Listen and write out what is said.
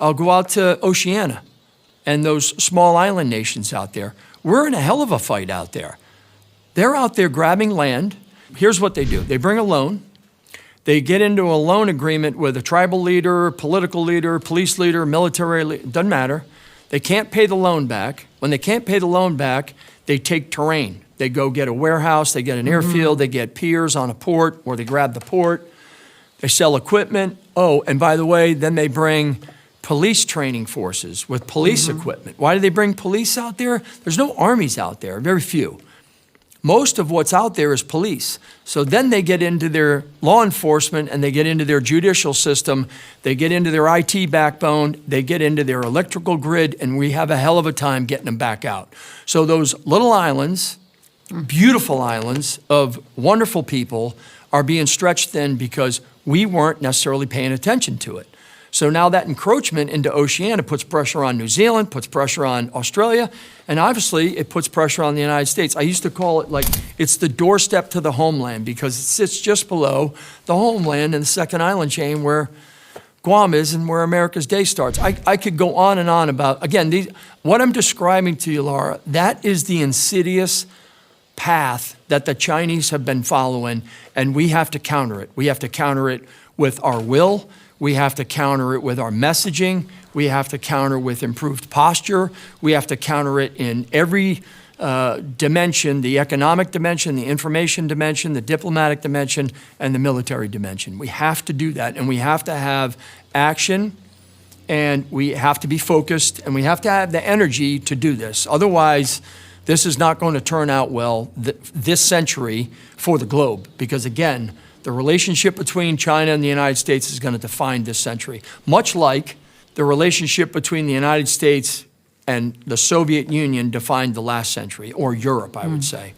I'll go out to Oceania and those small island nations out there. We're in a hell of a fight out there. They're out there grabbing land. Here's what they do. They bring a loan. They get into a loan agreement with a tribal leader, political leader, police leader, military leader, doesn't matter. They can't pay the loan back. When they can't pay the loan back, they take terrain. They go get a warehouse, they get an airfield, they get piers on a port, or they grab the port. They sell equipment. Oh, and by the way, then they bring police training forces with police equipment. Why do they bring police out there? There's no armies out there, very few. Most of what's out there is police. So then they get into their law enforcement and they get into their judicial system, they get into their IT backbone, they get into their electrical grid, and we have a hell of a time getting them back out. So those little islands, beautiful islands of wonderful people, are being stretched thin because we weren't necessarily paying attention to it. So now that encroachment into Oceania puts pressure on New Zealand, puts pressure on Australia, and obviously it puts pressure on the United States. I used to call it like it's the doorstep to the homeland because it sits just below the homeland in the second island chain where Guam is and where America's day starts. I could go on and on about, again, what I'm describing to you, Laura, that is the insidious path that the Chinese have been following, and we have to counter it. We have to counter it with our will. We have to counter it with our messaging. We have to counter with improved posture. We have to counter it in every dimension, the economic dimension, the information dimension, the diplomatic dimension, and the military dimension. We have to do that, and we have to have action, and we have to be focused, and we have to have the energy to do this. Otherwise, this is not going to turn out well this century for the globe, because again, the relationship between China and the United States is going to define this century, much like the relationship between the United States and the Soviet Union defined the last century, or Europe, I would say.